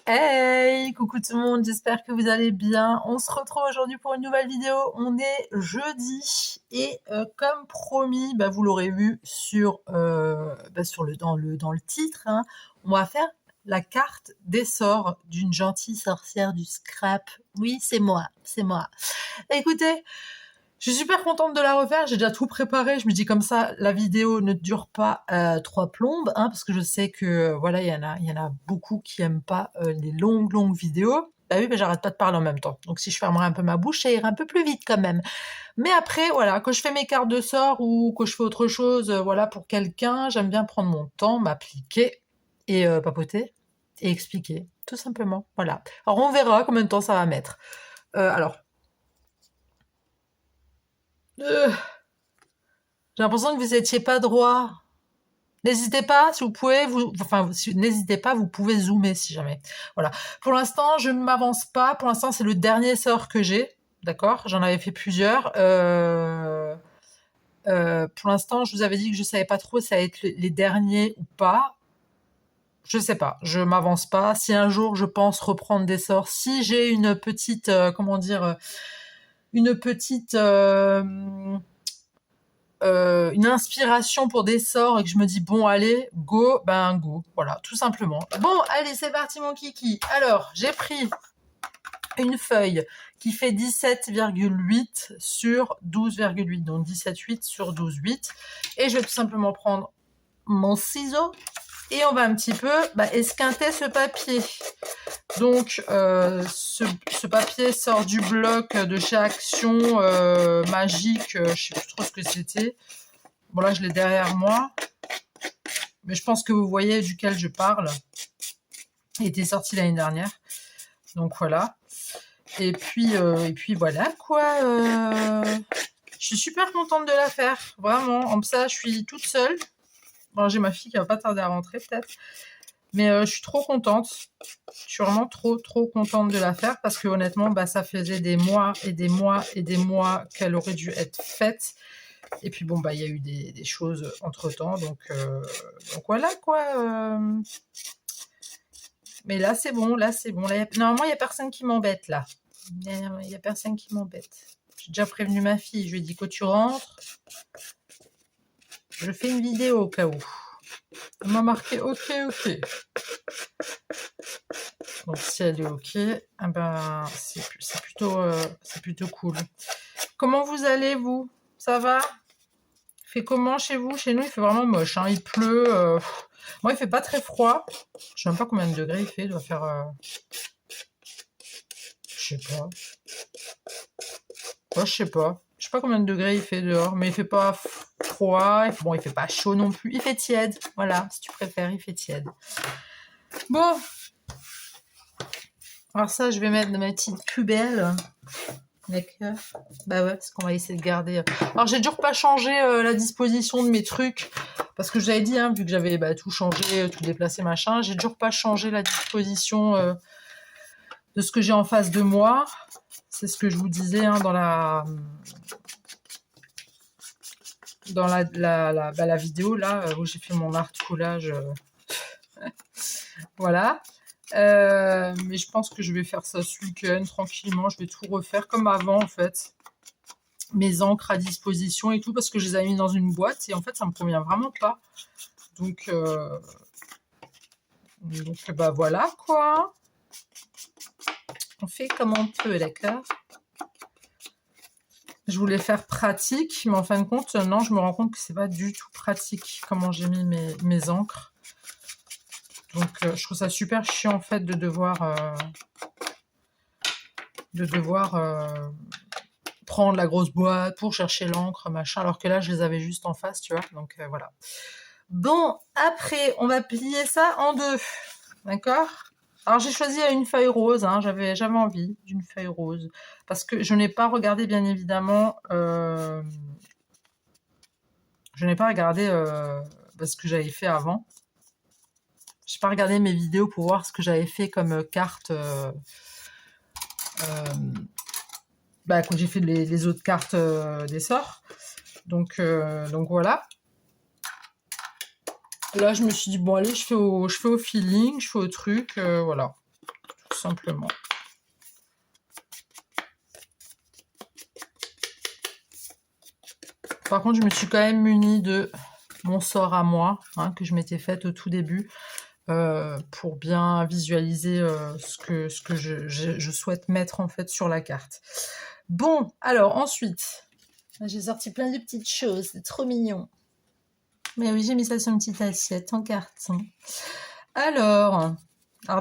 Hey, coucou tout le monde, j'espère que vous allez bien. On se retrouve aujourd'hui pour une nouvelle vidéo. On est jeudi et comme promis, vous l'aurez vu dans le titre, hein, on va faire la carte des sorts d'une gentille sorcière du scrap. Oui, c'est moi, c'est moi. Écoutez, je suis super contente de la refaire, j'ai déjà tout préparé, je me dis comme ça, la vidéo ne dure pas 3 plombes, hein, parce que je sais que voilà, il y en a beaucoup qui aiment pas les longues vidéos. Bah oui, j'arrête pas de parler en même temps. Donc si je fermerai un peu ma bouche, ça ira un peu plus vite quand même. Mais après, voilà, quand je fais mes cartes de sort ou que je fais autre chose, voilà, pour quelqu'un, j'aime bien prendre mon temps, m'appliquer et papoter et expliquer, tout simplement. Voilà. Alors on verra combien de temps ça va mettre. Alors, euh, j'ai l'impression que vous étiez pas droit. N'hésitez pas, si vous pouvez, n'hésitez pas, vous pouvez zoomer si jamais. Voilà. Pour l'instant, je ne m'avance pas. Pour l'instant, c'est le dernier sort que j'ai. D'accord? J'en avais fait plusieurs. Pour l'instant, je vous avais dit que je savais pas trop si ça allait être les derniers ou pas. Je sais pas. Je m'avance pas. Si un jour je pense reprendre des sorts, si j'ai une petite, une inspiration pour des sorts et que je me dis bon allez go, go, voilà, tout simplement. Bon allez, c'est parti mon kiki. Alors j'ai pris une feuille qui fait 17,8 sur 12,8, donc 17,8 sur 12,8, et je vais tout simplement prendre mon ciseau et on va un petit peu esquinter ce papier. Donc ce papier sort du bloc de chez Action Magique, je sais plus trop ce que c'était. Bon là je l'ai derrière moi, mais je pense que vous voyez duquel je parle. Il était sorti l'année dernière, donc voilà. Et puis voilà quoi. Je suis super contente de la faire, vraiment. En ça, je suis toute seule. Bon, j'ai ma fille qui va pas tarder à rentrer peut-être. Mais je suis trop contente. Je suis vraiment trop contente de la faire parce que honnêtement, ça faisait des mois et des mois et des mois qu'elle aurait dû être faite. Et puis bon, il y a eu des choses entre-temps. Donc voilà quoi. Mais là, c'est bon. Là, normalement, il n'y a personne qui m'embête là. Il n'y a personne qui m'embête. J'ai déjà prévenu ma fille. Je lui ai dit que tu rentres. Je fais une vidéo au cas où. Elle m'a marqué OK. Donc si elle est OK, c'est plutôt cool. Comment vous allez vous? Ça va? Il fait comment chez vous? Chez nous, il fait vraiment moche. Hein. Il pleut. Moi, il fait pas très froid. Je sais même pas combien de degrés il fait. Il doit faire... Je sais pas. Je sais pas. Je sais pas combien de degrés il fait dehors, mais il fait pas froid. Bon, il fait pas chaud non plus. Il fait tiède. Voilà, si tu préfères, il fait tiède. Bon. Alors ça, je vais mettre dans ma petite poubelle. D'accord. Ouais, parce qu'on va essayer de garder. Alors, j'ai toujours pas changé la disposition de mes trucs. Parce que je vous avais dit, hein, vu que j'avais tout changé, tout déplacé, machin, j'ai toujours pas changé la disposition de ce que j'ai en face de moi. C'est ce que je vous disais hein, dans la vidéo là où j'ai fait mon art collage. Voilà. Mais je pense que je vais faire ça ce week-end tranquillement. Je vais tout refaire comme avant en fait. Mes encres à disposition et tout parce que je les ai mis dans une boîte et en fait ça me convient vraiment pas. Donc voilà quoi. On fait comme on peut, d'accord. Je voulais faire pratique, mais en fin de compte, non, je me rends compte que c'est pas du tout pratique comment j'ai mis mes encres. Donc, je trouve ça super chiant en fait de devoir prendre la grosse boîte pour chercher l'encre, machin, alors que là, je les avais juste en face, tu vois. Donc, voilà. Bon, après, on va plier ça en deux, d'accord? Alors, j'ai choisi une feuille rose, hein, j'avais envie d'une feuille rose, parce que je n'ai pas regardé, bien évidemment, je n'ai pas regardé ce que j'avais fait avant. Je n'ai pas regardé mes vidéos pour voir ce que j'avais fait comme carte quand j'ai fait les autres cartes des sorts. Donc voilà. Là, je me suis dit, bon, allez, je fais au feeling, je fais au truc, voilà. simplement. Par contre, je me suis quand même munie de mon sort à moi, hein, que je m'étais faite au tout début, pour bien visualiser ce que je souhaite mettre en fait sur la carte. Bon, alors ensuite, j'ai sorti plein de petites choses, c'est trop mignon. Mais oui, j'ai mis ça sur une petite assiette en carton. Alors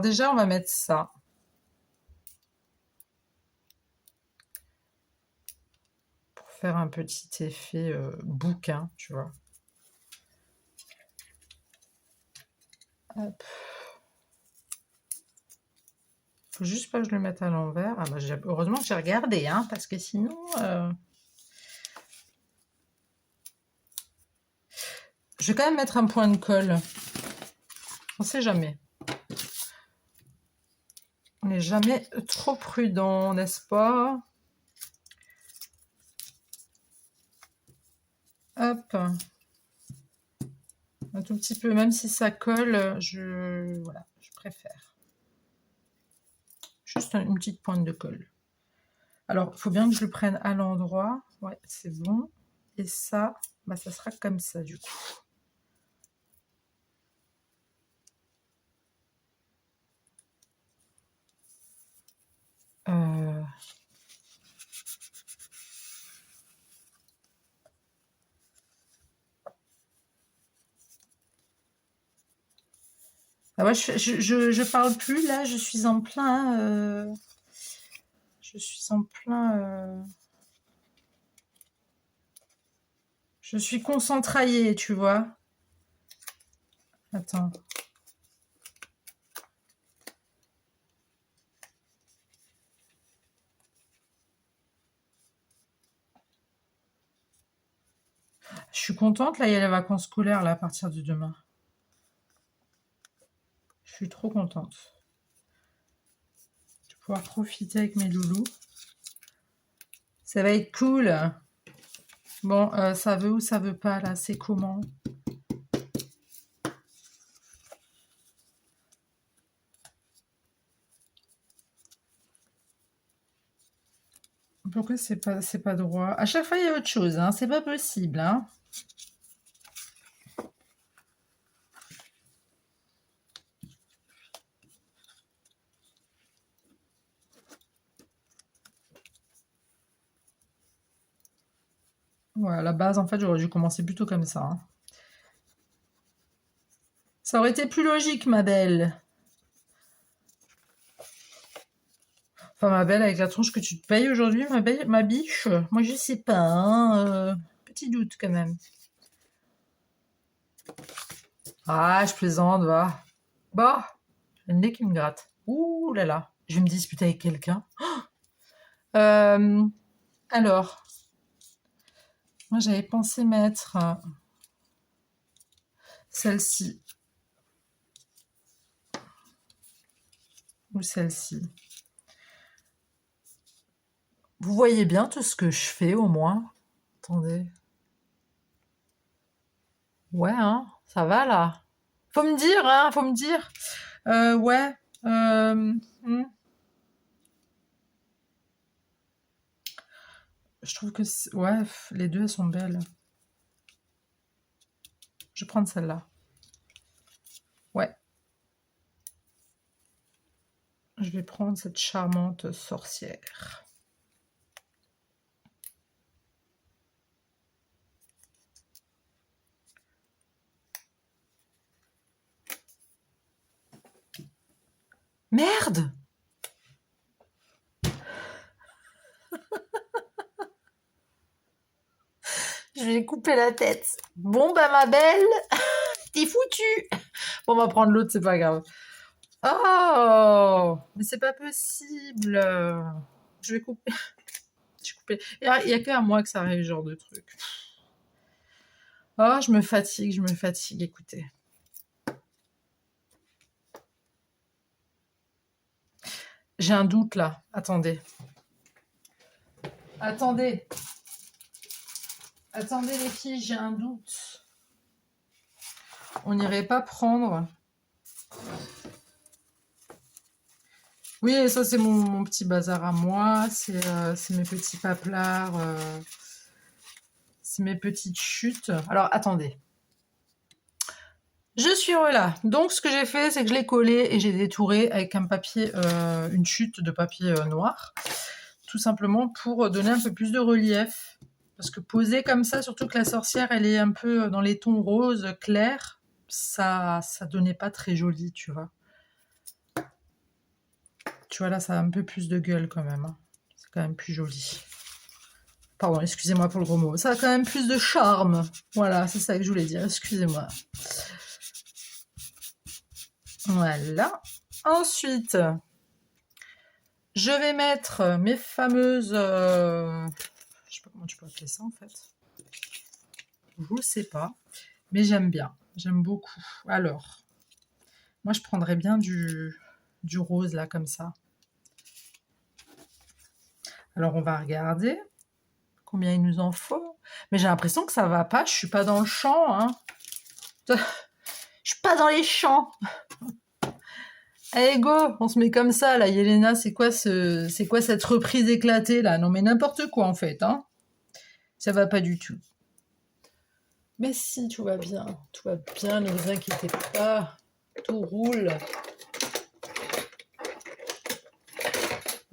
déjà, on va mettre ça. Pour faire un petit effet bouquin, tu vois. Hop. Faut juste pas que je le mette à l'envers. Ah bah, heureusement que j'ai regardé, hein, parce que sinon... Je vais quand même mettre un point de colle. On sait jamais. On n'est jamais trop prudent, n'est-ce pas? Hop. Un tout petit peu, même si ça colle, voilà, je préfère. Juste une petite pointe de colle. Alors, il faut bien que je le prenne à l'endroit. Ouais, c'est bon. Et ça, bah, ça sera comme ça, du coup. Ah ouais, je parle plus, là, je suis en plein... je suis en plein... Je suis concentraée, tu vois. Attends. Je suis contente, là, il y a les vacances scolaires, là, à partir de demain. Je suis trop contente de pouvoir profiter avec mes loulous. Ça va être cool. Bon, ça veut ou ça veut pas, là, c'est comment? Pourquoi c'est pas droit? À chaque fois, il y a autre chose, hein. C'est pas possible, hein. Ouais, à la base, en fait, j'aurais dû commencer plutôt comme ça, hein. Ça aurait été plus logique, ma belle. Enfin, ma belle, avec la tronche que tu te payes aujourd'hui, ma biche. Moi, je sais pas, hein. Petit doute, quand même. Ah, je plaisante, va. Bah, j'ai le nez qui me gratte. Ouh là là, je vais me disputer avec quelqu'un. Alors, moi, j'avais pensé mettre celle-ci. Ou celle-ci. Vous voyez bien tout ce que je fais, au moins? Attendez. Ouais, hein, ça va, là. Faut me dire, hein, faut me dire. Ouais. Je trouve que... Ouais, les deux, elles sont belles. Je vais prendre celle-là. Ouais. Je vais prendre cette charmante sorcière. Merde! Je vais couper la tête. Bon, bah, ma belle, t'es foutue. Bon, on va prendre l'autre, c'est pas grave. Oh! Mais c'est pas possible. Je vais couper. Je vais couper. Il y a qu'à moi que ça arrive, ce genre de truc. Oh, je me fatigue, écoutez. J'ai un doute, là. Attendez. Attendez. Attendez, les filles, j'ai un doute. On n'irait pas prendre Oui, ça c'est mon petit bazar à moi. C'est mes petits paplards. C'est mes petites chutes. Alors, attendez. Je suis là. Donc, ce que j'ai fait, c'est que je l'ai collé et j'ai détouré avec un papier, une chute de papier noir. Tout simplement pour donner un peu plus de relief. Parce que poser comme ça, surtout que la sorcière, elle est un peu dans les tons roses clairs, ça donnait pas très joli, tu vois. Tu vois, là, ça a un peu plus de gueule quand même. Hein. C'est quand même plus joli. Pardon, excusez-moi pour le gros mot. Ça a quand même plus de charme. Voilà, c'est ça que je voulais dire. Excusez-moi. Voilà. Ensuite, je vais mettre mes fameuses... je sais pas comment tu peux appeler ça, en fait. Je ne sais pas. Mais j'aime bien. J'aime beaucoup. Alors, moi, je prendrais bien du rose, là, comme ça. Alors, on va regarder combien il nous en faut. Mais j'ai l'impression que ça va pas. Je suis pas dans le champ, hein. Je suis pas dans les champs. Allez, go, on se met comme ça, là. Yelena, c'est quoi cette reprise éclatée, là? Non, mais n'importe quoi, en fait, hein. Ça va pas du tout. Mais si, tout va bien. Tout va bien, ne vous inquiétez pas. Tout roule.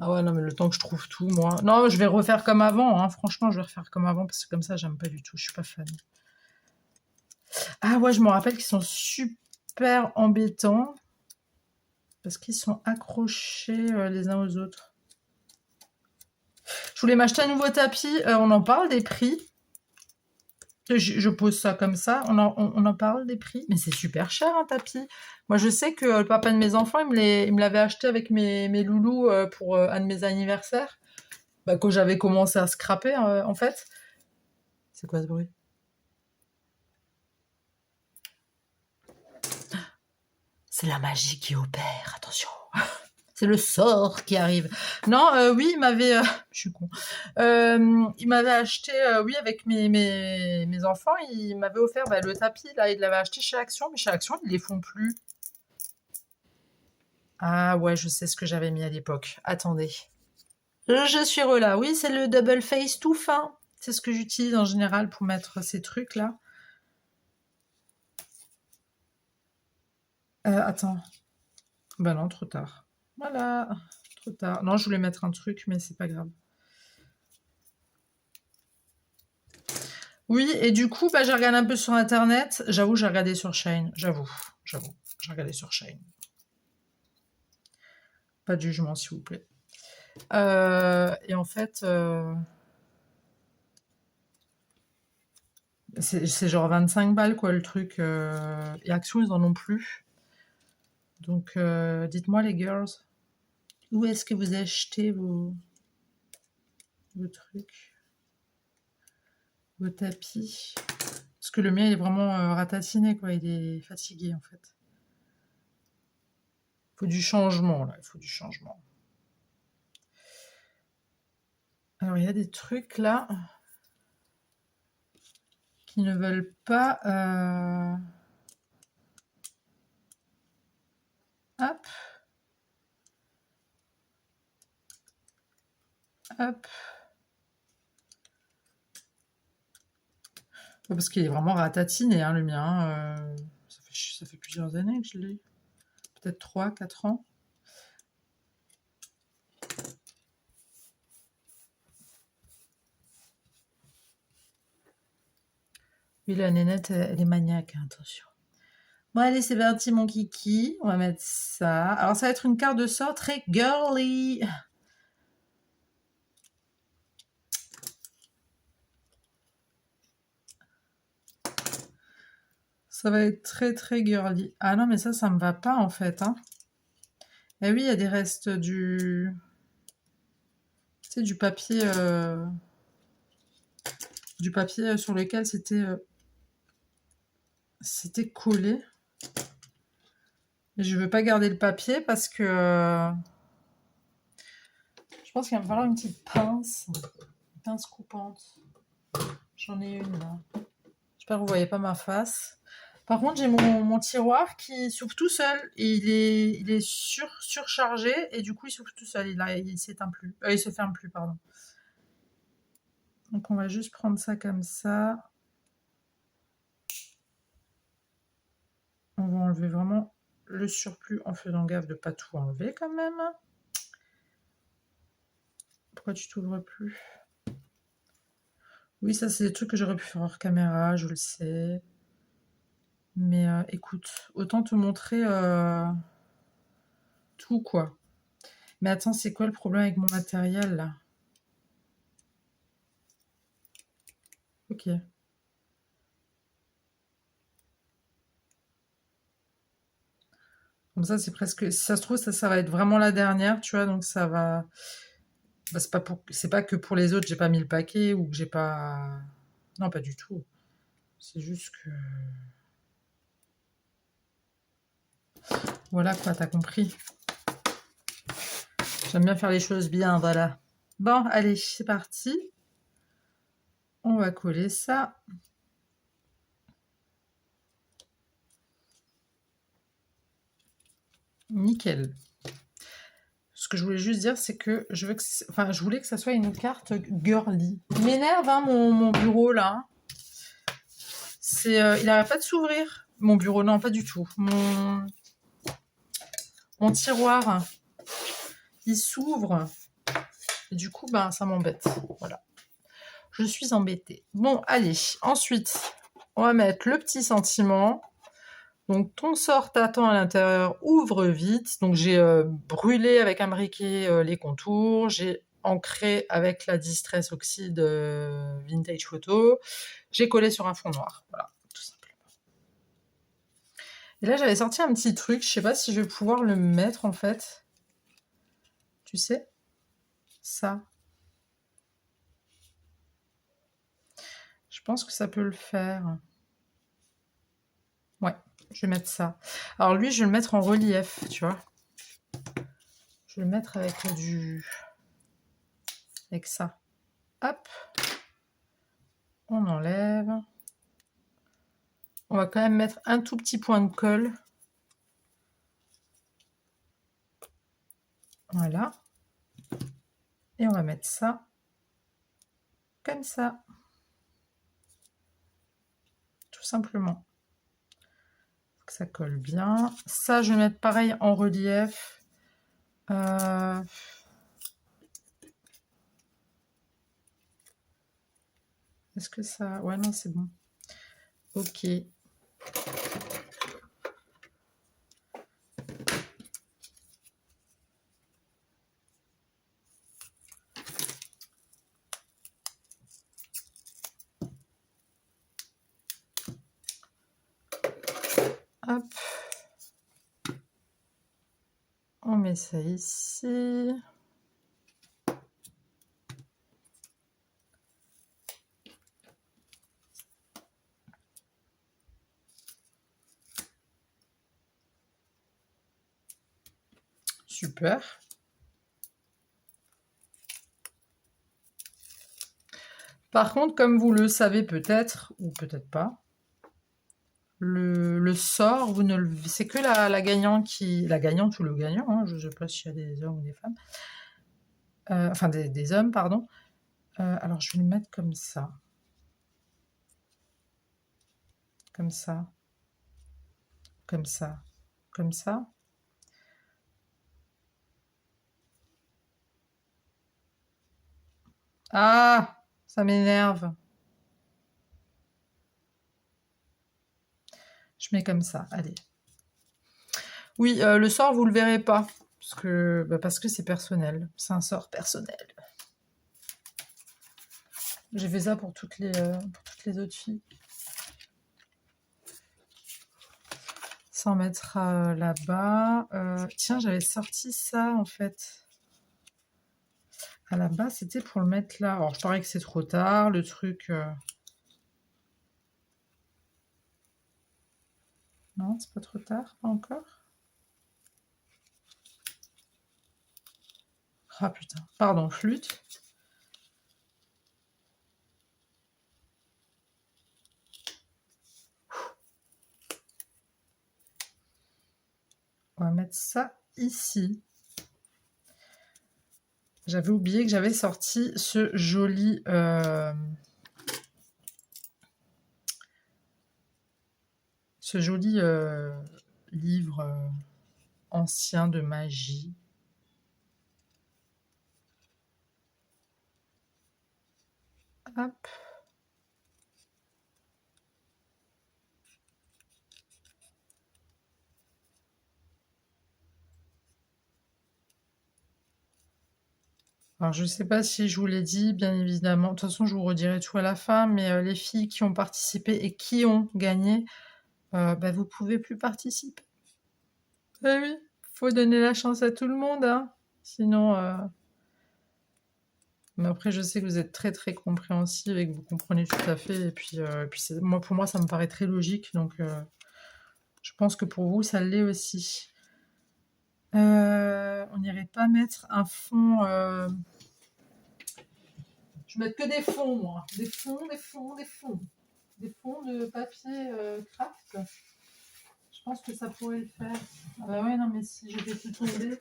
Ah ouais, non, mais le temps que je trouve tout, moi... Non, je vais refaire comme avant, hein. Franchement, je vais refaire comme avant, parce que comme ça, j'aime pas du tout. Je suis pas fan. Ah ouais, je me rappelle qu'ils sont super embêtants. Parce qu'ils sont accrochés les uns aux autres. Je voulais m'acheter un nouveau tapis. On en parle des prix. Je pose ça comme ça. On en parle des prix. Mais c'est super cher un tapis. Moi, je sais que le papa de mes enfants, il me l'avait acheté avec mes loulous pour un de mes anniversaires. Bah, quand j'avais commencé à scraper, en fait. C'est quoi ce bruit? C'est la magie qui opère. Attention. C'est le sort qui arrive. Non, oui, il m'avait... je suis con. Il m'avait acheté, oui, avec mes enfants, il m'avait offert le tapis, là, il l'avait acheté chez Action, mais chez Action, ils les font plus. Ah ouais, je sais ce que j'avais mis à l'époque. Attendez. Je suis là. Oui, c'est le Double Face tout fin. C'est ce que j'utilise en général pour mettre ces trucs-là. Attends. Bah non, trop tard. Voilà, trop tard. Non, je voulais mettre un truc, mais c'est pas grave. Oui, et du coup, bah, j'ai regardé un peu sur Internet. J'avoue, j'ai regardé sur Shein. J'avoue. J'ai regardé sur Shein. Pas de jugement, s'il vous plaît. Et en fait, c'est genre 25 balles, quoi, le truc. Et Action, ils en ont plus. Donc, dites-moi, les girls, où est-ce que vous achetez vos trucs, vos tapis? Parce que le mien, il est vraiment ratatiné, quoi. Il est fatigué, en fait. Il faut du changement, là. Il faut du changement. Alors, il y a des trucs, là, qui ne veulent pas... Hop. Hop. Parce qu'il est vraiment ratatiné, hein, le mien. Ça fait plusieurs années que je l'ai. Peut-être 3, 4 ans. Oui, la nénette, elle est maniaque, hein, attention. Bon, allez, c'est parti, mon kiki. On va mettre ça. Alors, ça va être une carte de sort très girly. Ça va être très, très girly. Ah non, mais ça me va pas, en fait. Hein. Eh oui, il y a des restes du... Tu sais, du papier... Du papier sur lequel c'était collé. Et je veux pas garder le papier parce que... je pense qu'il va me falloir une petite pince. Une pince coupante. J'en ai une, là. J'espère que vous voyez pas ma face. Par contre, j'ai mon tiroir qui s'ouvre tout seul. Et il est surchargé. Et du coup, il s'ouvre tout seul. Il s'éteint plus. Il se ferme plus, pardon. Donc, on va juste prendre ça comme ça. On va enlever vraiment le surplus en faisant gaffe de ne pas tout enlever quand même. Pourquoi tu t'ouvres plus? Oui, ça, c'est des trucs que j'aurais pu faire hors caméra, je le sais. Mais écoute, autant te montrer tout, quoi. Mais attends, c'est quoi le problème avec mon matériel, là? Ok. Comme ça, c'est presque... Si ça se trouve, ça va être vraiment la dernière, tu vois, donc ça va... Bah, c'est pas que pour les autres, j'ai pas mis le paquet ou que j'ai pas... Non, pas du tout. C'est juste que... Voilà, quoi, t'as compris. J'aime bien faire les choses bien, voilà. Bon, allez, c'est parti. On va coller ça. Nickel. Ce que je voulais juste dire, c'est que je voulais que ça soit une carte girly. Il m'énerve, hein, mon bureau, là. Il n'arrête pas de s'ouvrir. Mon bureau, non, pas du tout. Mon tiroir, il s'ouvre. Et du coup, ben, ça m'embête. Voilà. Je suis embêtée. Bon, allez. Ensuite, on va mettre le petit sentiment. Donc, ton sort t'attend à l'intérieur, ouvre vite. Donc, j'ai brûlé avec un briquet les contours. J'ai ancré avec la Distress Oxide Vintage Photo. J'ai collé sur un fond noir. Voilà, tout simplement. Et là, j'avais sorti un petit truc. Je sais pas si je vais pouvoir le mettre, en fait. Tu sais? Ça. Je pense que ça peut le faire. Ouais, je vais mettre ça. Alors, lui, je vais le mettre en relief, tu vois. Je vais le mettre avec avec ça. Hop. On enlève. On va quand même mettre un tout petit point de colle. Voilà. Et on va mettre ça comme ça. Tout simplement. Faut que ça colle bien. Ça, je vais mettre pareil en relief. Est-ce que ça... Ouais, non, c'est bon. Ok. Hop. On met ça ici. Super. Par contre, comme vous le savez peut-être, ou peut-être pas, le sort, vous ne le... c'est que la gagnante qui... La gagnante ou le gagnant, hein, je ne sais pas s'il y a des hommes ou des femmes. Enfin, des hommes, pardon. Alors, je vais le mettre comme ça. Comme ça. Comme ça. Comme ça. Ah, ça m'énerve. Je mets comme ça, allez. Oui, le sort, vous le verrez pas. Parce que c'est personnel. C'est un sort personnel. J'ai fait ça pour toutes les autres filles. Ça, on mettra là-bas. Tiens, j'avais sorti ça, en fait. À la base, c'était pour le mettre là. Alors, je parie que c'est trop tard, le truc... Non, c'est pas trop tard, pas encore. Ah putain, pardon, flûte. mettre ça ici. J'avais oublié que j'avais sorti ce joli livre ancien de magie. Hop. Alors, je ne sais pas si je vous l'ai dit, bien évidemment. De toute façon, je vous redirai tout à la fin, mais les filles qui ont participé et qui ont gagné, vous pouvez plus participer. Eh oui, faut donner la chance à tout le monde, hein. Sinon... Mais après, je sais que vous êtes très très compréhensive et que vous comprenez tout à fait. Et puis, moi, pour moi, ça me paraît très logique. Donc, je pense que pour vous, ça l'est aussi. On n'irait pas mettre un fond... Je vais mettre que des fonds, moi. Des fonds. Des fonds de papier craft. Je pense que ça pourrait le faire. Ah bah ouais, non, mais si je vais tout tomber...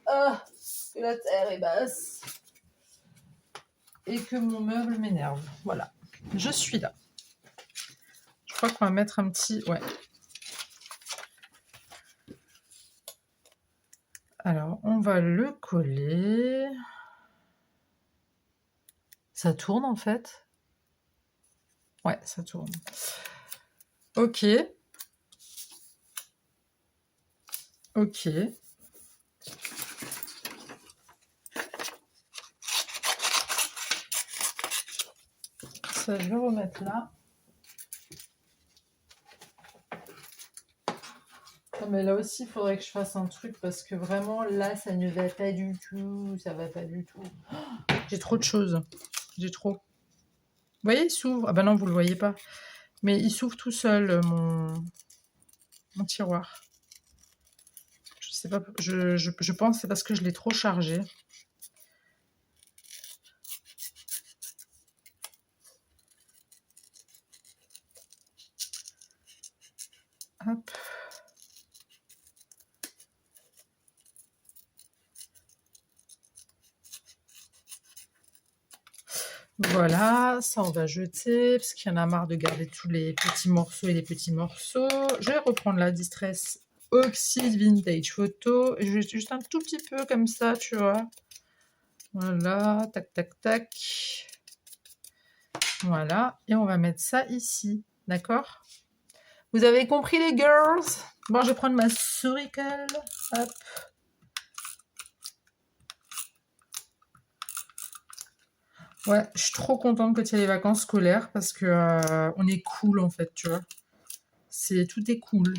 Ah, que la terre est basse. Et que mon meuble m'énerve. Voilà. Je suis là. Je crois qu'on va mettre un petit... Ouais. Alors, on va le coller. Ça tourne, en fait. Ouais, ça tourne. Ok. Ok. Ça, je vais remettre là. Non, mais là aussi, il faudrait que je fasse un truc parce que vraiment, là, ça ne va pas du tout. Ça va pas du tout. Oh, j'ai trop de choses. J'ai trop. Vous voyez, il s'ouvre. Ah bah non, vous le voyez pas. Mais il s'ouvre tout seul, mon tiroir. Je sais pas. Je pense que c'est parce que je l'ai trop chargé. Hop. Voilà, ça on va jeter parce qu'il y en a marre de garder tous les petits morceaux et les petits morceaux. Je vais reprendre la Distress Oxide Vintage Photo. Je vais juste un tout petit peu comme ça, tu vois. Voilà, tac, tac, tac. Voilà, et on va mettre ça ici, d'accord? Vous avez compris les girls? Bon, je vais prendre ma Surical. Hop. Ouais, je suis trop contente que tu aies les vacances scolaires parce que on est cool en fait, tu vois. Tout est cool.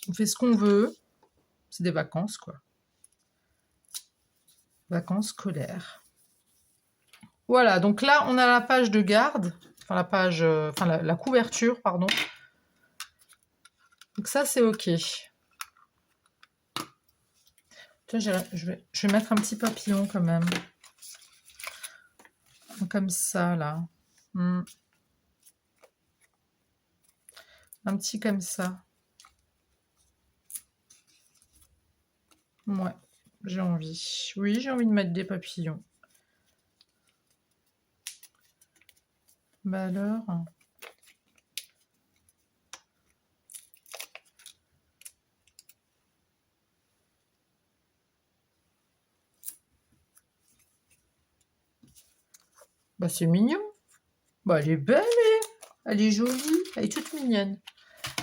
On fait ce qu'on veut. C'est des vacances, quoi. Vacances scolaires. Voilà, donc là, on a la page de garde. Enfin, la page... la couverture, pardon. Donc ça, c'est OK. Tiens, je vais mettre un petit papillon quand même. Comme ça, là. Un petit comme ça. Ouais, j'ai envie. Oui, j'ai envie de mettre des papillons. Bah alors... Bah c'est mignon. Bah elle est belle, elle est jolie, elle est toute mignonne.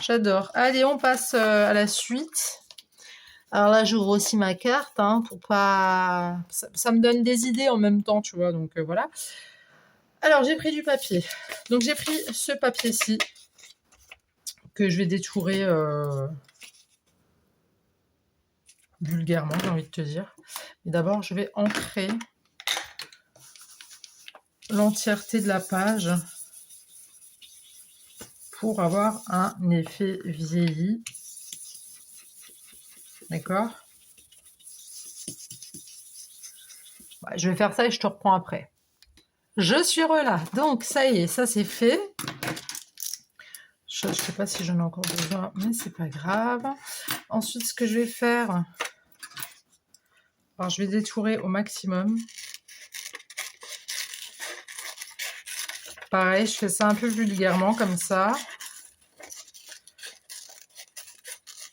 J'adore. Allez, on passe à la suite. Alors là, j'ouvre aussi ma carte, hein, pour pas... Ça me donne des idées en même temps, tu vois, donc voilà. Alors, j'ai pris du papier. Donc, j'ai pris ce papier-ci, que je vais détourer vulgairement, j'ai envie de te dire. Mais d'abord, je vais ancrer l'entièreté de la page pour avoir un effet vieilli. D'accord? Ouais, je vais faire ça et je te reprends après. Je suis là. Donc, ça y est, ça c'est fait. Je ne sais pas si j'en ai encore besoin, mais c'est pas grave. Ensuite, ce que je vais faire, alors je vais détourer au maximum. Pareil, je fais ça un peu vulgairement comme ça.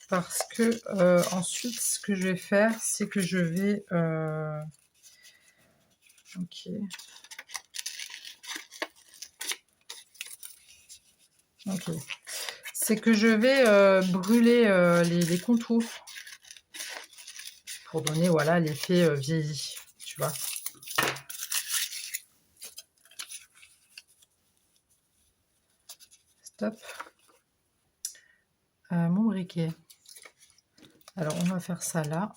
Parce que ensuite, ce que je vais faire, c'est que je vais... Ok. Ok. C'est que je vais brûler les contours pour donner voilà l'effet vieilli, tu vois. Stop. Mon briquet. Alors, on va faire ça là.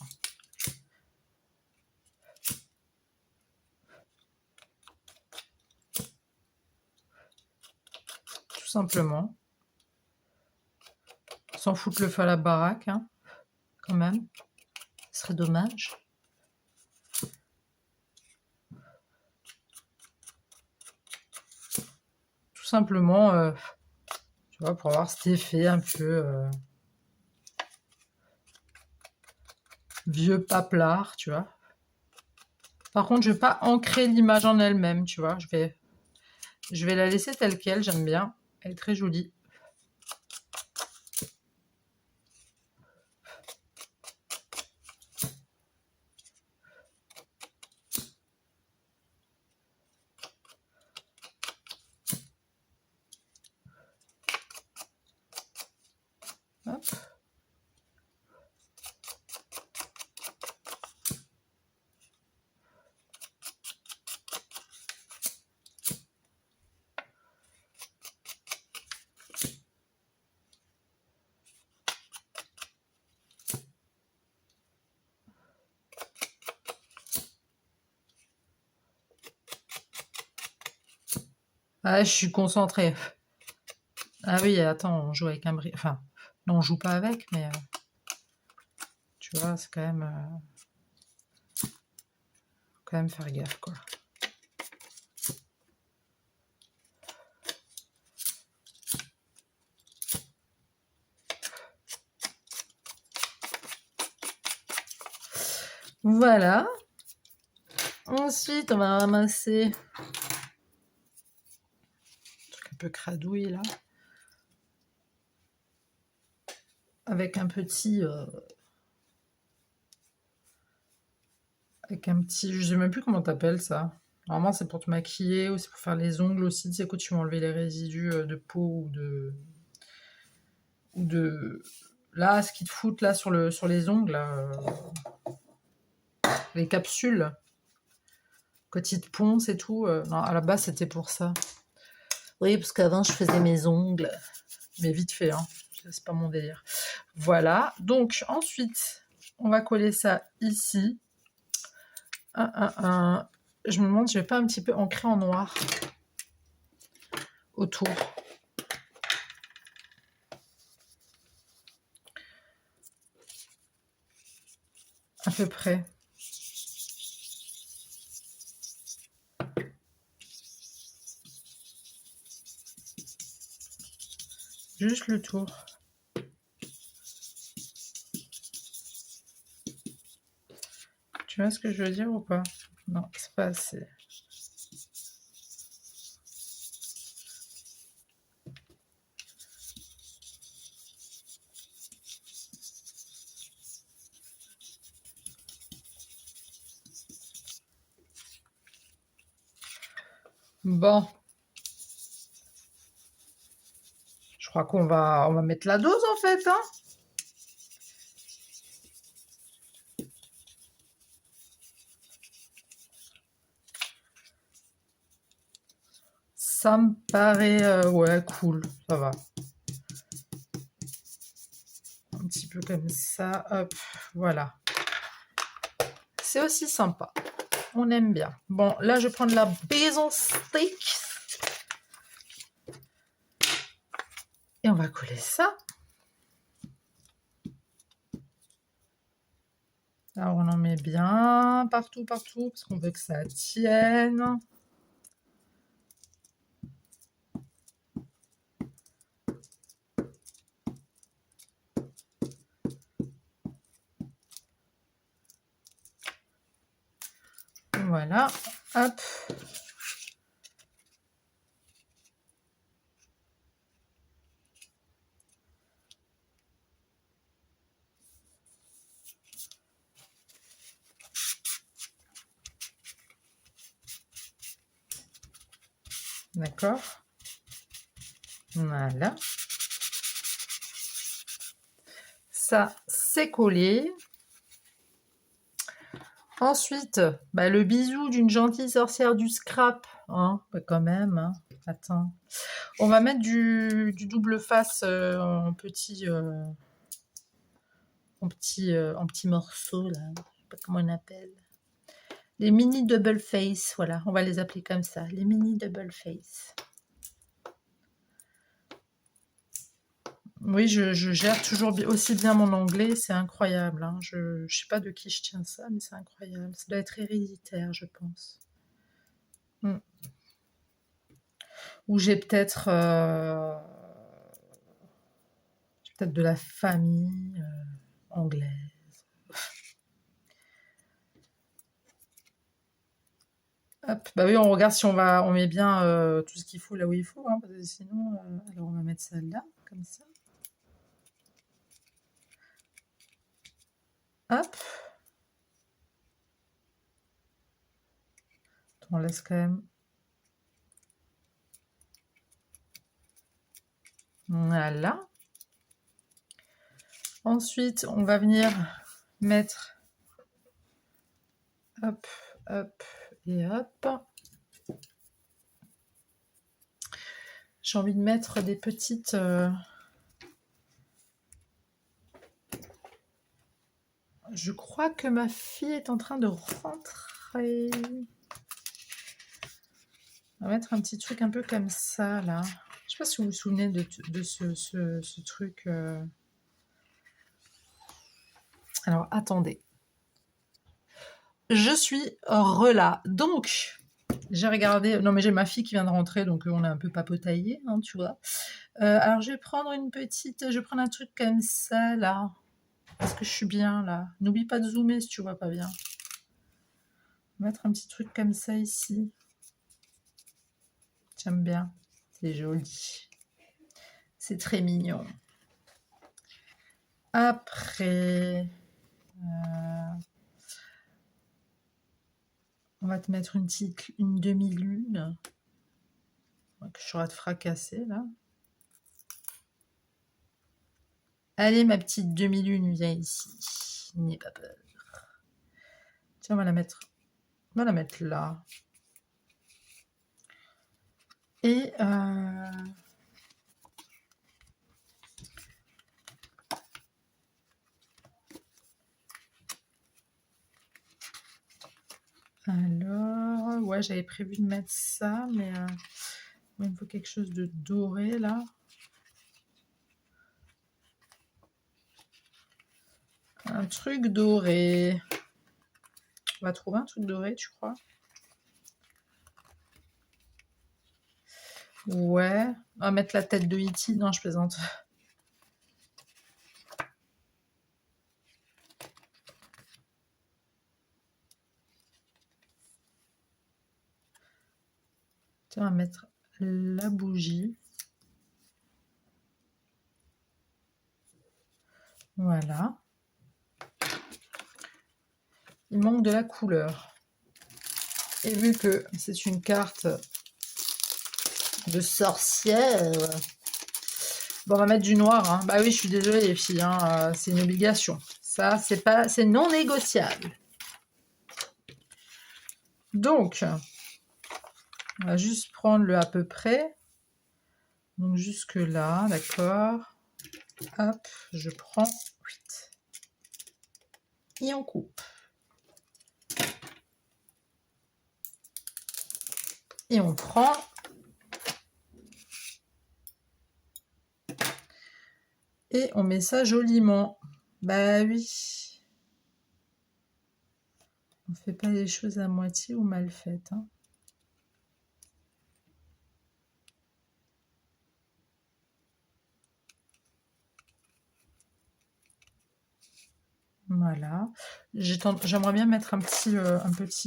Tout simplement. Sans foutre le feu à la baraque, hein, quand même. Ce serait dommage. Tout simplement, tu vois, pour avoir cet effet un peu vieux paplard, tu vois. Par contre, je ne vais pas ancrer l'image en elle-même, tu vois. Je vais la laisser telle qu'elle, j'aime bien. Elle est très jolie. Hop. Ah, je suis concentrée. Ah oui, attends, on joue avec un briquet. Enfin, non, on joue pas avec, mais tu vois, c'est quand même faire gaffe, quoi. Voilà. Ensuite, on va ramasser un truc un peu cradouille, là. Avec un petit... je sais même plus comment t'appelles ça. Normalement, c'est pour te maquiller ou c'est pour faire les ongles aussi. Tu sais, quand tu vas enlever les résidus de peau ou de... Là, ce qui te foutent là sur les ongles, là, les capsules, quand ils te poncent et tout. Non, à la base, c'était pour ça. Oui, parce qu'avant, je faisais mes ongles. Mais vite fait, hein. C'est pas mon délire. Voilà. Donc, ensuite, on va coller ça ici. Je me demande si je vais pas un petit peu ancrer en noir autour. À peu près. Juste le tour. Tu vois ce que je veux dire ou pas? Non, c'est pas assez. Bon. Je crois qu'on va mettre la dose en fait, hein. Ça me paraît ouais, cool, ça va. Un petit peu comme ça, hop, voilà. C'est aussi sympa. On aime bien. Bon, là, je vais prendre la Basil Stick. Et on va coller ça. Alors, on en met bien partout, parce qu'on veut que ça tienne. Voilà, hop. D'accord. Voilà. Ça, c'est collé. Ensuite, bah, le bisou d'une gentille sorcière du scrap. Hein, bah, quand même. Hein. Attends. On va mettre du double face en petits morceaux, là. Je sais pas comment on appelle. Les mini double face, voilà. On va les appeler comme ça. Les mini double face. Oui, je gère toujours aussi bien mon anglais, c'est incroyable. Hein. Je ne sais pas de qui je tiens ça, mais c'est incroyable. Ça doit être héréditaire, je pense. Ou j'ai peut-être de la famille anglaise. Hop, bah oui, on regarde si on met bien tout ce qu'il faut là où il faut, hein, parce que sinon, alors on va mettre ça là, comme ça. Hop. On laisse quand même. Voilà. Ensuite, on va venir mettre hop, hop et hop. J'ai envie de mettre des petites... Je crois que ma fille est en train de rentrer. On va mettre un petit truc un peu comme ça, là. Je sais pas si vous vous souvenez de ce truc. Alors, attendez. Je suis relà. Donc, j'ai regardé... Non, mais j'ai ma fille qui vient de rentrer, donc on est un peu papotaillé, hein, tu vois. Alors, je vais prendre une petite... Je vais prendre un truc comme ça, là. Parce que je suis bien, là. N'oublie pas de zoomer si tu vois pas bien. Mettre un petit truc comme ça ici. J'aime bien. C'est joli. C'est très mignon. Après, on va te mettre une demi-lune que je serai te fracasser là. Allez, ma petite demi-lune, viens ici. N'aie pas peur. Tiens, on va la mettre là. Et alors, ouais, j'avais prévu de mettre ça, mais il me faut quelque chose de doré là. Un truc doré. On va trouver un truc doré, tu crois? Ouais. On va mettre la tête de E.T. Non, je plaisante. Tiens, on va mettre la bougie. Voilà. Il manque de la couleur. Et vu que c'est une carte de sorcière, bon, on va mettre du noir. Hein. Bah oui, je suis désolée les filles, hein, c'est une obligation. Ça, c'est non négociable. Donc, on va juste prendre le à peu près. Donc jusque là, d'accord. Hop, je prends 8. Et on coupe. Et on prend et on met ça joliment. Bah oui. On fait pas les choses à moitié ou mal faites. Hein. Voilà. Voilà. J'aimerais bien mettre un petit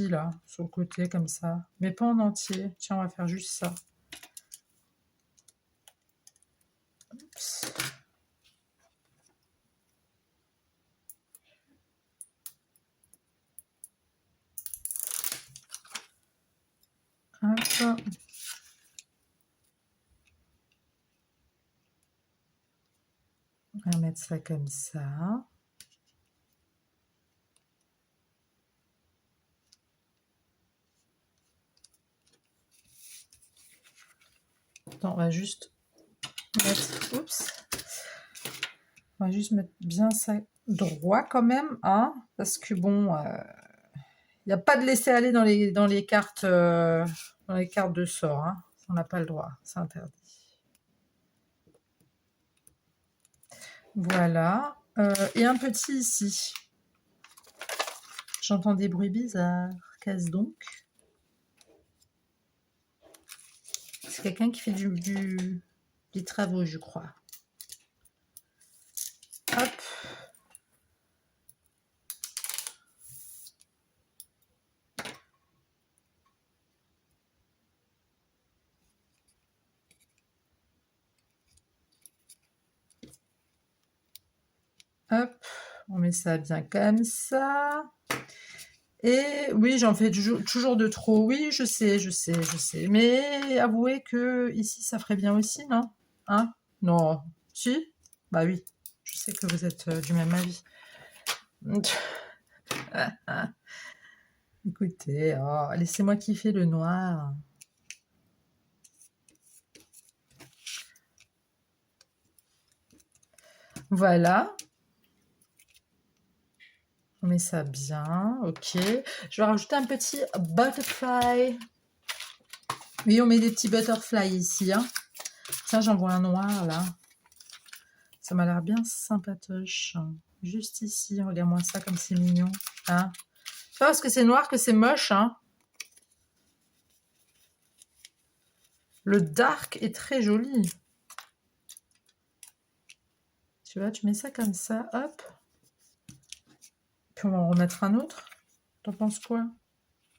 là, sur le côté, comme ça. Mais pas en entier. Tiens, on va faire juste ça. Oups. Hop. On va mettre ça comme ça. Attends, on va juste mettre... Oups. On va juste mettre bien ça droit quand même, hein, parce que bon, il n'y a pas de laisser aller dans les cartes de sort, hein. On n'a pas le droit, c'est interdit. Voilà. Et un petit ici. J'entends des bruits bizarres. Qu'est-ce donc? C'est quelqu'un qui fait des travaux, je crois. Hop. Hop. On met ça bien comme ça. Et oui, j'en fais toujours de trop. Oui, je sais. Mais avouez que ici, ça ferait bien aussi, non? Hein? Non. Si? Bah oui. Je sais que vous êtes du même avis. Écoutez, oh, laissez-moi kiffer le noir. Voilà. On met ça bien, ok. Je vais rajouter un petit butterfly. Oui, on met des petits butterflies ici. Hein. Tiens, j'en vois un noir là. Ça m'a l'air bien sympatoche. Juste ici, regarde-moi ça comme c'est mignon. Hein. C'est pas parce que c'est noir que c'est moche. Hein. Le dark est très joli. Tu vois, tu mets ça comme ça, hop. Puis on va en remettre un autre. T'en penses quoi?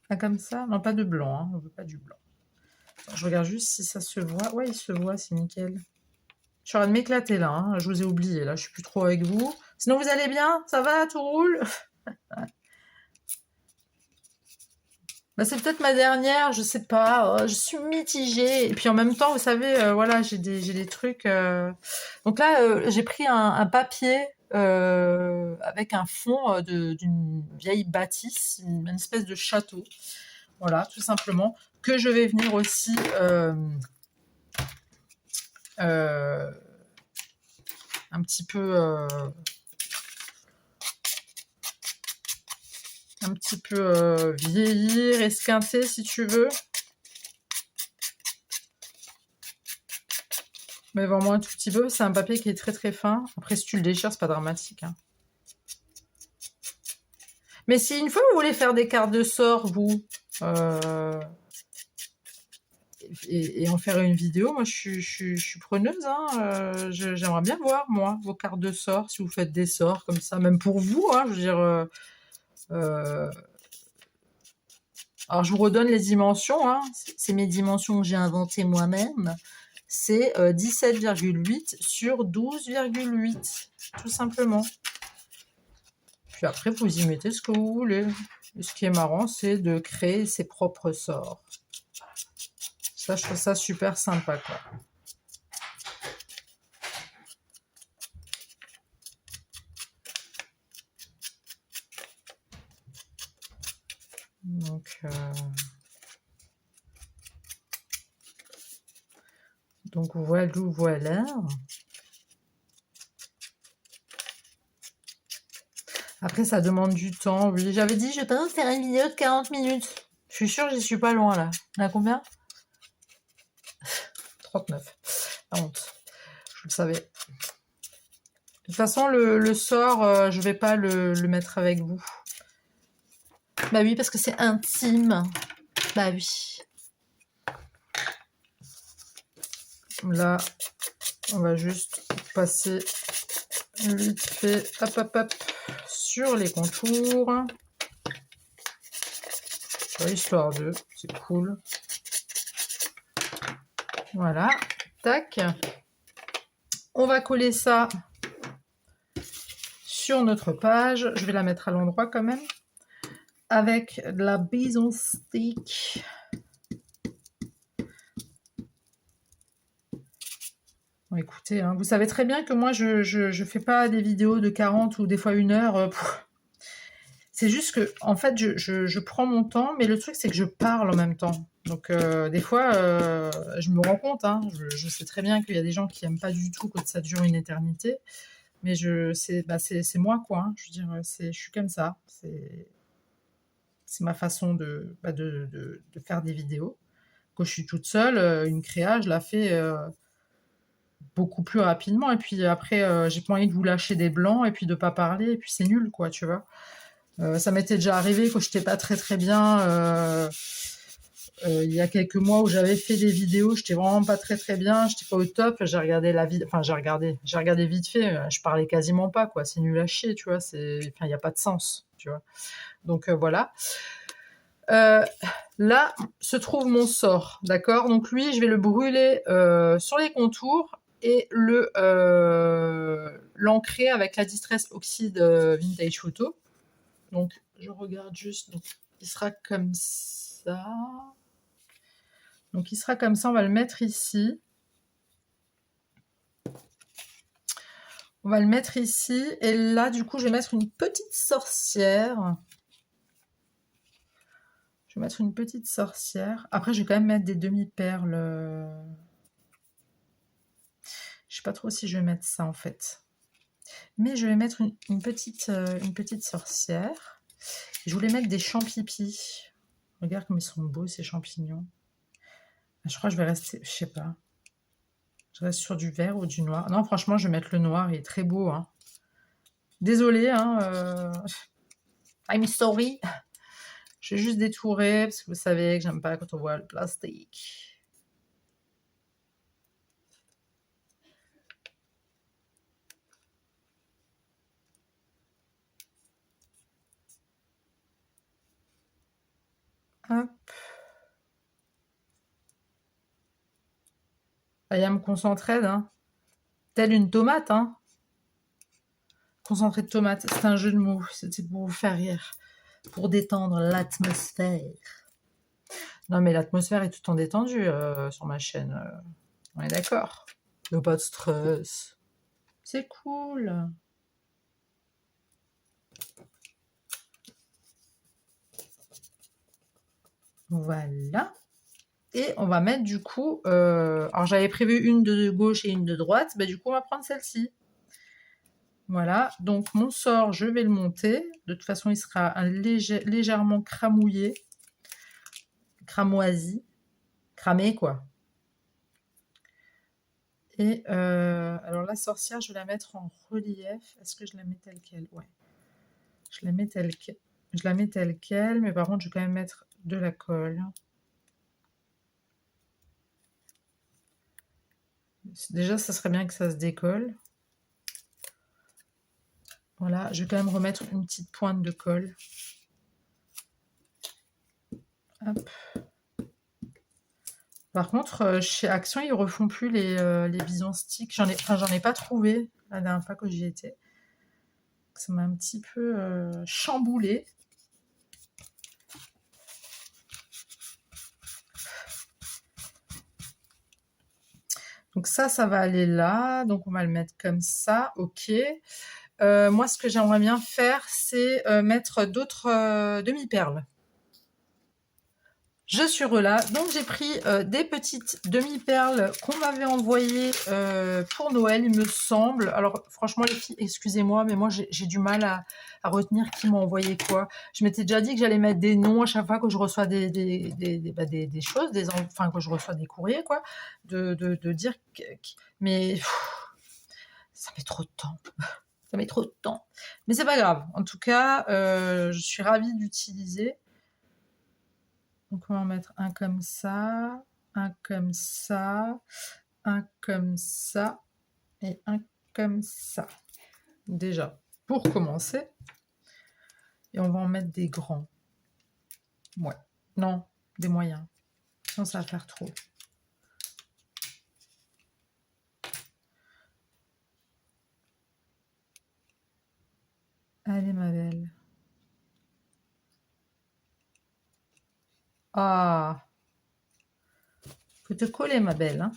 Ah, comme ça? Non, pas de blanc. Hein. On veut pas du blanc. Attends, je regarde juste si ça se voit. Ouais, il se voit, c'est nickel. Je suis en train de m'éclater là. Hein. Je vous ai oublié. Là, je suis plus trop avec vous. Sinon, vous allez bien? Ça va? Tout roule? Bah, c'est peut-être ma dernière, je sais pas. Oh, je suis mitigée. Et puis en même temps, vous savez, voilà, j'ai des trucs. Donc là, j'ai pris un papier avec un fond d'une vieille bâtisse, une espèce de château. Voilà, tout simplement. Que je vais venir aussi un petit peu vieillir, esquinter si tu veux. Mais vraiment un tout petit peu. C'est un papier qui est très très fin. Après, si tu le déchires, c'est pas dramatique. Hein. Mais si une fois vous voulez faire des cartes de sort, vous, et en faire une vidéo, moi je suis preneuse. Hein. J'aimerais bien voir, moi, vos cartes de sort, si vous faites des sorts comme ça, même pour vous. Hein, je veux dire. Alors, je vous redonne les dimensions. Hein. C'est mes dimensions que j'ai inventées moi-même. C'est 17,8 sur 12,8. Tout simplement. Puis après, vous y mettez ce que vous voulez. Et ce qui est marrant, c'est de créer ses propres sorts. Ça, je trouve ça super sympa, quoi. Donc voilà. Après, ça demande du temps. Oui, j'avais dit, je vais pas faire une vidéo de 40 minutes. Je suis sûre, j'y suis pas loin, là. On a combien? 39. La honte. Je le savais. De toute façon, le sort, je vais pas le mettre avec vous. Bah oui, parce que c'est intime. Bah oui. Là, on va juste passer vite fait, hop, sur les contours. Histoire de, c'est cool. Voilà, tac. On va coller ça sur notre page. Je vais la mettre à l'endroit quand même. Avec de la bison stick. Bon, écoutez, hein, vous savez très bien que moi, je fais pas des vidéos de 40 ou des fois 1 heure. C'est juste que, en fait, je prends mon temps, mais le truc, c'est que je parle en même temps. Donc, des fois, je me rends compte, hein, je sais très bien qu'il y a des gens qui n'aiment pas du tout quand ça dure une éternité. Mais c'est moi, quoi. Hein. Je veux dire, je suis comme ça. C'est ma façon de faire des vidéos. Quand je suis toute seule, une créa, je la fais beaucoup plus rapidement. Et puis après, j'ai pas envie de vous lâcher des blancs et puis de pas parler. Et puis c'est nul, quoi, tu vois. Ça m'était déjà arrivé quand j'étais pas très très bien. Il y a quelques mois où j'avais fait des vidéos, j'étais vraiment pas très très bien, j'étais pas au top, j'ai regardé la vidéo, enfin j'ai regardé vite fait, je parlais quasiment pas, quoi, c'est nul à chier, tu vois, il n'y a pas de sens, tu vois. Donc voilà. Là se trouve mon sort, d'accord. Donc lui, je vais le brûler sur les contours et l'ancrer avec la Distress Oxide Vintage Photo. Donc je regarde juste, donc il sera comme ça. Donc il sera comme ça, on va le mettre ici. On va le mettre ici. Et là, du coup, je vais mettre une petite sorcière. Je vais mettre une petite sorcière. Après, je vais quand même mettre des demi-perles. Je sais pas trop si je vais mettre ça, en fait. Mais je vais mettre une petite sorcière. Je voulais mettre des champipis. Regarde comme ils sont beaux, ces champignons. Je crois que je vais rester... Je sais pas. Je reste sur du vert ou du noir. Non, franchement, je vais mettre le noir. Il est très beau. Hein. Désolée. Hein, I'm sorry. Je vais juste détourer, parce que vous savez que j'aime pas quand on voit le plastique. Hop. I am concentrée, hein. Telle une tomate, hein. Concentré de tomate, c'est un jeu de mots. C'était pour vous faire rire. Pour détendre l'atmosphère. Non, mais l'atmosphère est tout le temps détendue sur ma chaîne. On est d'accord. Il n'y a pas de stress. C'est cool. Voilà. Et on va mettre du coup... alors j'avais prévu une de gauche et une de droite. Bah, du coup, on va prendre celle-ci. Voilà. Donc mon sort, je vais le monter. De toute façon, il sera légèrement cramouillé. Cramoisi. Cramé, quoi. Et alors la sorcière, je vais la mettre en relief. Est-ce que je la mets telle quelle? Ouais. Je la mets telle quelle. Je la mets telle quelle, mais par contre, je vais quand même mettre de la colle. Déjà, ça serait bien que ça se décolle. Voilà, je vais quand même remettre une petite pointe de colle. Hop. Par contre, chez Action, ils refont plus les bisons sticks. J'en ai pas trouvé la dernière fois que j'y étais. Ça m'a un petit peu chamboulé. Donc ça va aller là. Donc on va le mettre comme ça. Ok. Moi, ce que j'aimerais bien faire, c'est mettre d'autres demi-perles. Je suis là. Donc j'ai pris des petites demi-perles qu'on m'avait envoyées pour Noël, il me semble. Alors franchement les filles, excusez-moi, mais moi j'ai du mal à retenir qui m'a envoyé quoi. Je m'étais déjà dit que j'allais mettre des noms à chaque fois que je reçois des choses, enfin que je reçois des courriers, quoi, de dire mais ça met trop de temps. Ça met trop de temps. Mais c'est pas grave. En tout cas, je suis ravie d'utiliser. Donc on va en mettre un comme ça, un comme ça, un comme ça et un comme ça. Déjà, pour commencer. Et on va en mettre des grands. Ouais. Non, des moyens. Sinon, ça va faire trop. Allez, ma belle. Ah, faut te coller, ma belle. Hein.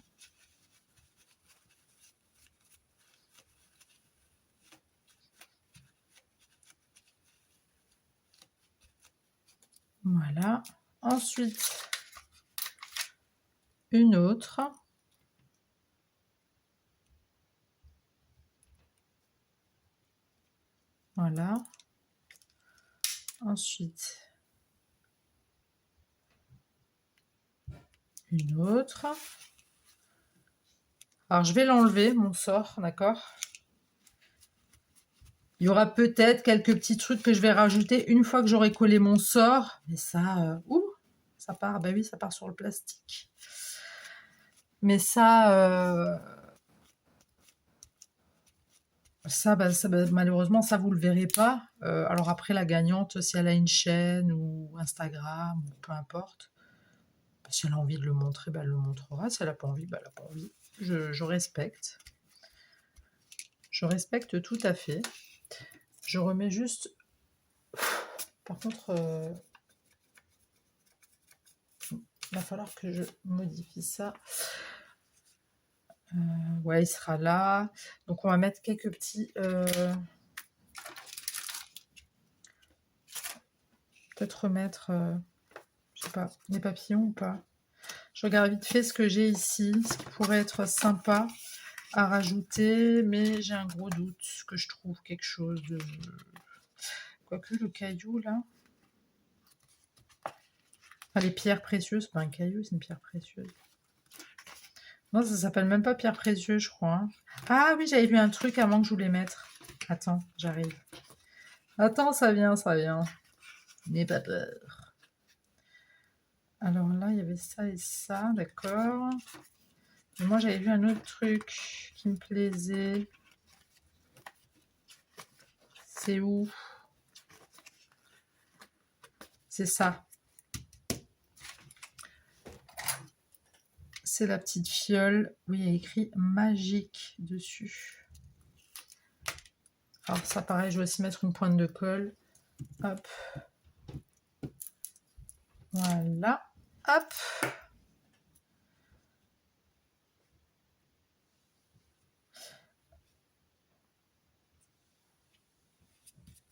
Voilà. Ensuite, une autre. Voilà. Ensuite, une autre. Alors, je vais l'enlever, mon sort, d'accord? Il y aura peut-être quelques petits trucs que je vais rajouter une fois que j'aurai collé mon sort. Mais ça, ouh, ça part, bah oui, ça part sur le plastique. Mais ça, malheureusement, ça, vous le verrez pas. Alors après, la gagnante, si elle a une chaîne ou Instagram, ou peu importe, si elle a envie de le montrer, bah, elle le montrera. Si elle n'a pas envie, bah, elle n'a pas envie. Je respecte. Je respecte tout à fait. Je remets juste... Par contre, il va falloir que je modifie ça. Ouais, il sera là. Donc, on va mettre quelques petits... Peut-être remettre, je sais pas, des papillons ou pas. Je regarde vite fait ce que j'ai ici, ce qui pourrait être sympa à rajouter, mais j'ai un gros doute que je trouve quelque chose de... Quoique le caillou, là... Ah, les pierres précieuses, c'est pas un caillou, c'est une pierre précieuse. Non, ça s'appelle même pas pierre précieuse, je crois. Hein. Ah oui, j'avais vu un truc avant que je voulais mettre. Attends, j'arrive. Attends, ça vient, ça vient. N'aie pas peur. Alors là, il y avait ça et ça, d'accord. Et moi, j'avais vu un autre truc qui me plaisait. C'est où? C'est ça. C'est la petite fiole. Oui, il y a écrit magique dessus. Alors ça, pareil, je vais aussi mettre une pointe de colle. Hop. Voilà. Hop.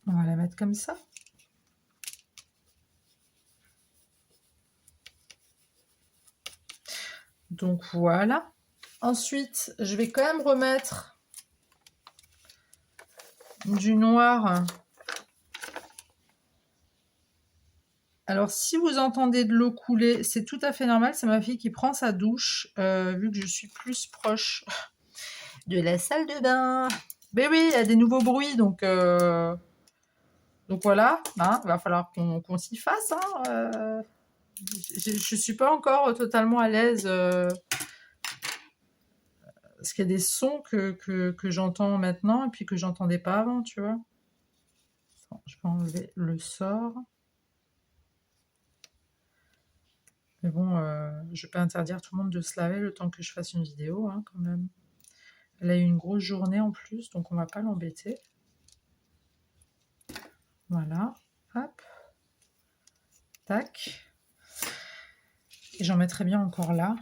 On va la mettre comme ça. Donc voilà. Ensuite, je vais quand même remettre du noir. Alors, si vous entendez de l'eau couler, c'est tout à fait normal. C'est ma fille qui prend sa douche, vu que je suis plus proche de la salle de bain. Mais oui, il y a des nouveaux bruits, donc voilà. Hein, il va falloir qu'on s'y fasse. Hein, je ne suis pas encore totalement à l'aise. Parce qu'il y a des sons que j'entends maintenant et puis que j'entendais pas avant, tu vois. Bon, je vais enlever le sort. Mais bon, je vais pas interdire tout le monde de se laver le temps que je fasse une vidéo, hein, quand même. Elle a eu une grosse journée en plus, donc on va pas l'embêter. Voilà. Hop. Tac. Et j'en mettrai bien encore là.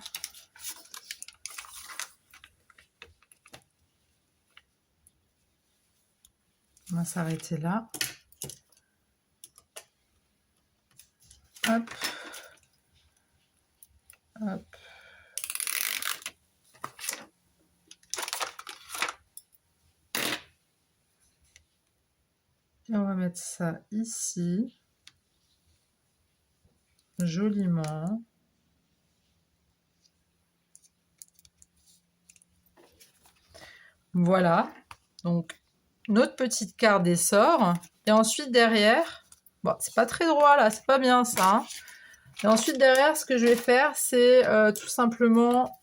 On va s'arrêter là. Hop. Hop. Et on va mettre ça ici. Joliment. Voilà. Donc, notre petite carte des sorts. Et ensuite, derrière... Bon, c'est pas très droit, là. C'est pas bien, ça. Hein. Et ensuite, derrière, ce que je vais faire, c'est tout simplement...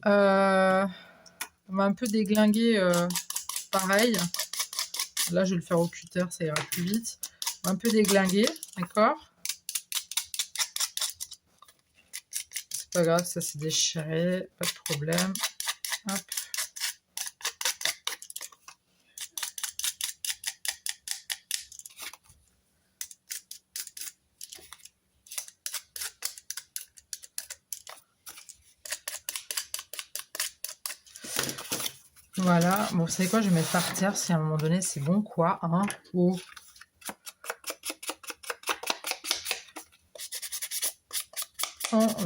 on va un peu déglinguer pareil. Là, je vais le faire au cutter, ça ira plus vite. Un peu déglinguer, d'accord? C'est pas grave, ça s'est déchiré, pas de problème. Hop. Voilà, bon, vous savez quoi, je vais mettre par terre si à un moment donné c'est bon, quoi, hein. Oh. On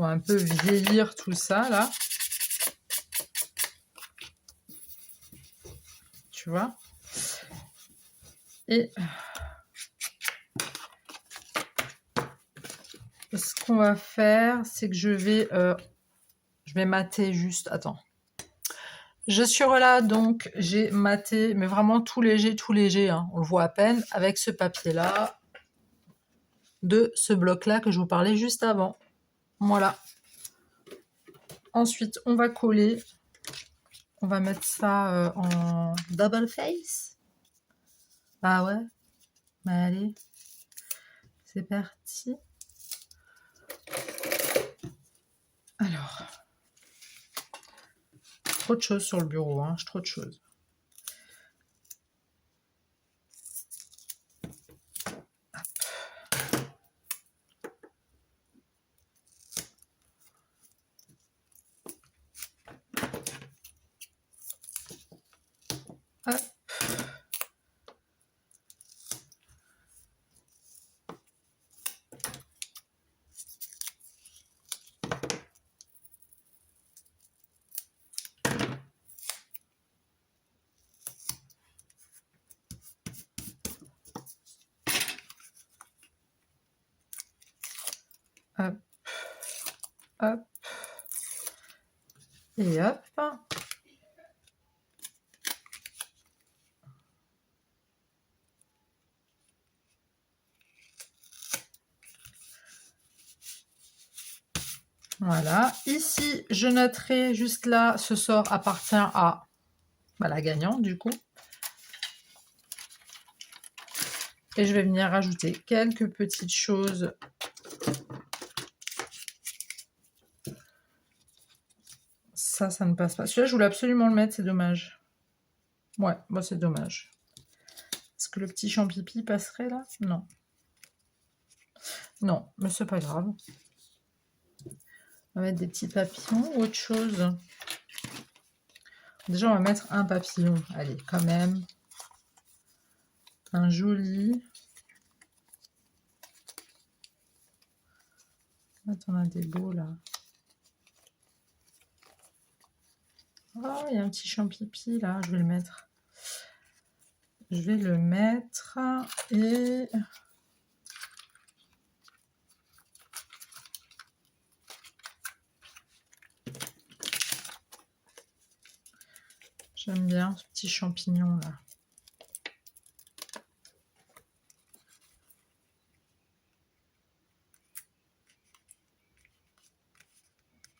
va un peu vieillir tout ça, là. Tu vois? Et ce qu'on va faire, c'est que je vais mater juste, attends. Je suis là, donc j'ai maté, mais vraiment tout léger, hein, on le voit à peine, avec ce papier-là, de ce bloc-là que je vous parlais juste avant. Voilà. Ensuite, on va coller. On va mettre ça en double face. Ah ouais? Bah allez. C'est parti. Alors. Trop de choses sur le bureau, hein. J'ai trop de choses. Hop. Hop, hop, et hop. Voilà. Ici, je noterai juste là, ce sort appartient à la gagnante du coup. Et je vais venir rajouter quelques petites choses. Ça ne passe pas. Celui-là, je voulais absolument le mettre, c'est dommage. Ouais, moi c'est dommage. Est-ce que le petit champipi passerait là? Non. Non, mais c'est pas grave. On va mettre des petits papillons ou autre chose. Déjà, on va mettre un papillon. Allez, quand même. Un joli. Attends, on a des beaux là. Oh, il y a un petit champipi là, je vais le mettre. Je vais le mettre et... J'aime bien ce petit champignon là.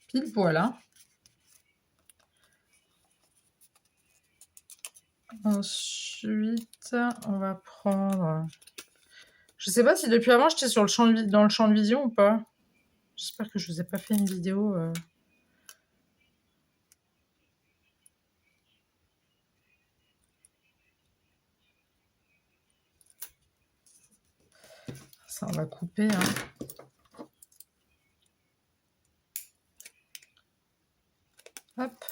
Pile poil, hein. Ensuite, on va prendre... Je sais pas si depuis avant j'étais sur dans le champ de vision ou pas. J'espère que je vous ai pas fait une vidéo... Ça, on va couper, hein. Hop.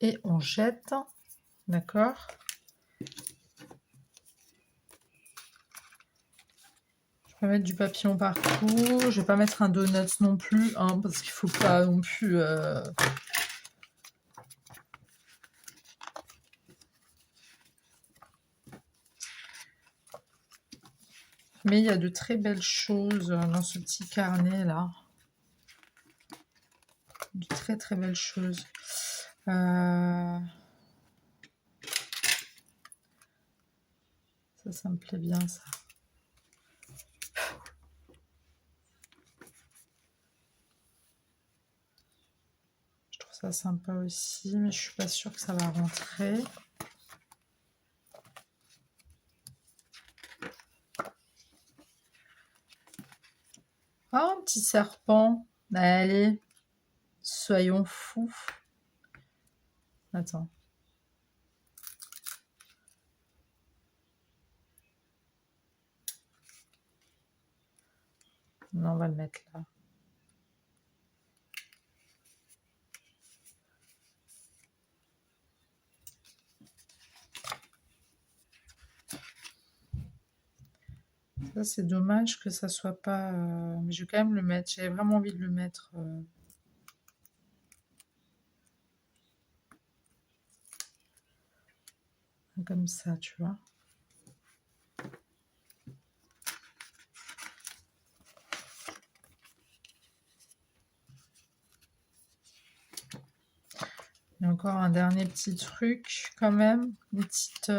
Et on jette. D'accord. Je vais mettre du papillon partout. Je vais pas mettre un donut non plus, hein, parce qu'il faut pas non plus... Mais il y a de très belles choses dans ce petit carnet là. De très très belles choses. Ça me plaît bien ça. Je trouve pas sympa aussi, mais je suis pas sûre que ça va rentrer. Oh, un petit serpent. Allez, soyons fous. Attends. Non, on va le mettre là. Ça, c'est dommage que ça soit pas... Mais je vais quand même le mettre. J'avais vraiment envie de le mettre. Comme ça, tu vois. Il y a encore un dernier petit truc, quand même. Une petite...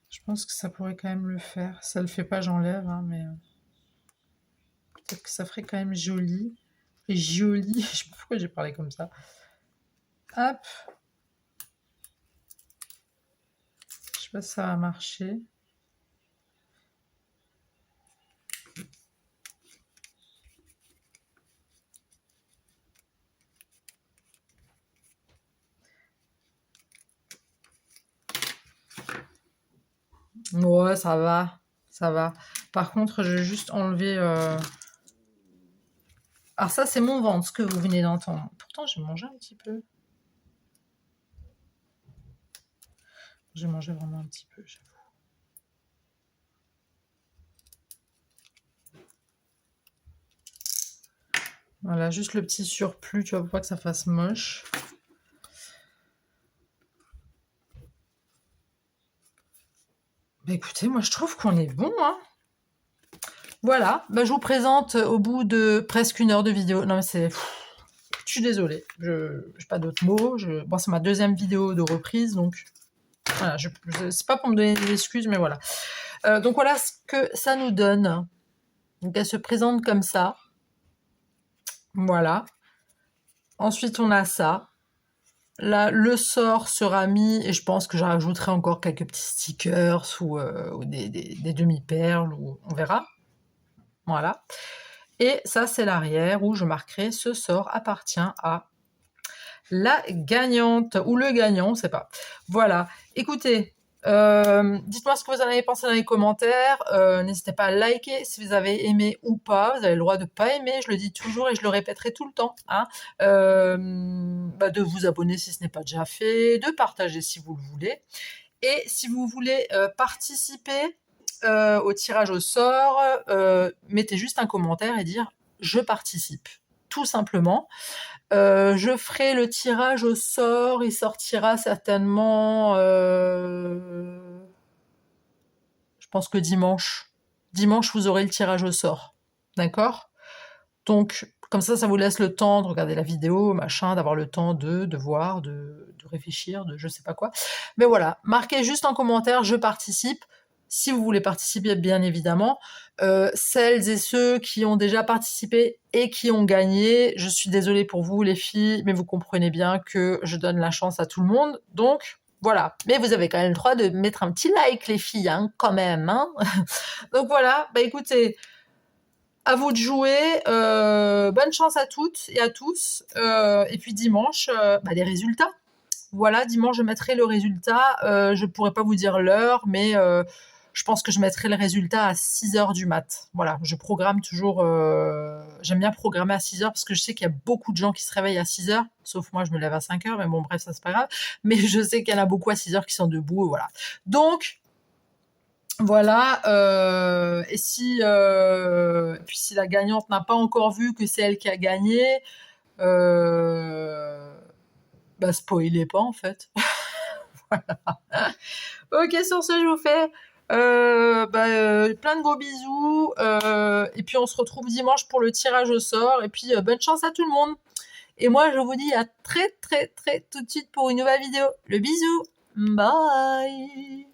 Je pense que ça pourrait quand même le faire. Si ça le fait pas, j'enlève, hein, mais... Peut-être que ça ferait quand même joli. Et joli, je sais pas pourquoi j'ai parlé comme ça. Hop. Je sais pas si ça va marcher. Ouais, ça va. Ça va. Par contre, je vais juste enlever... Alors ça, c'est mon ventre, ce que vous venez d'entendre. Pourtant, j'ai mangé un petit peu. J'ai mangé vraiment un petit peu, j'avoue. Voilà, juste le petit surplus, tu vois, pour pas que ça fasse moche. Bah écoutez, moi je trouve qu'on est bon, hein. Voilà, bah, je vous présente au bout de presque 1 heure de vidéo. Non mais c'est... Je suis désolée, je n'ai pas d'autres mots. Bon, c'est ma 2e vidéo de reprise, donc... Voilà, c'est pas pour me donner des excuses, mais voilà. Donc voilà ce que ça nous donne. Donc elle se présente comme ça. Voilà. Ensuite, on a ça. Là, le sort sera mis, et je pense que j'en rajouterai encore quelques petits stickers ou des demi-perles, ou on verra. Voilà. Et ça, c'est l'arrière où je marquerai ce sort appartient à la gagnante ou le gagnant, on ne sait pas. Voilà. Écoutez, dites-moi ce que vous en avez pensé dans les commentaires. N'hésitez pas à liker si vous avez aimé ou pas. Vous avez le droit de ne pas aimer, je le dis toujours et je le répéterai tout le temps. Hein. De vous abonner si ce n'est pas déjà fait, de partager si vous le voulez. Et si vous voulez participer au tirage au sort, mettez juste un commentaire et dire « Je participe ». Tout simplement. Je ferai le tirage au sort, il sortira certainement, je pense que dimanche. Dimanche, vous aurez le tirage au sort. D'accord? Donc, comme ça vous laisse le temps de regarder la vidéo, machin, d'avoir le temps de voir, de réfléchir, de je sais pas quoi. Mais voilà, marquez juste en commentaire « Je participe ». Si vous voulez participer, bien évidemment. Celles et ceux qui ont déjà participé et qui ont gagné, je suis désolée pour vous les filles, mais vous comprenez bien que je donne la chance à tout le monde. Donc, voilà. Mais vous avez quand même le droit de mettre un petit like, les filles, hein, quand même. Hein. Donc voilà, bah écoutez, à vous de jouer. Bonne chance à toutes et à tous. Et puis dimanche, les résultats. Voilà, dimanche, je mettrai le résultat. Je ne pourrais pas vous dire l'heure, mais je pense que je mettrai le résultat à 6h du mat. Voilà, je programme toujours... J'aime bien programmer à 6h parce que je sais qu'il y a beaucoup de gens qui se réveillent à 6h, sauf moi, je me lève à 5h, mais bon, bref, ça, c'est pas grave. Mais je sais qu'il y en a beaucoup à 6h qui sont debout, voilà. Donc, voilà, et puis si la gagnante n'a pas encore vu que c'est elle qui a gagné, spoilez pas, en fait. Voilà. Ok, sur ce, je vous fais Plein de gros bisous. Et puis on se retrouve dimanche pour le tirage au sort. Et puis bonne chance à tout le monde. Et moi je vous dis à très très très tout de suite pour une nouvelle vidéo. Le bisou. Bye.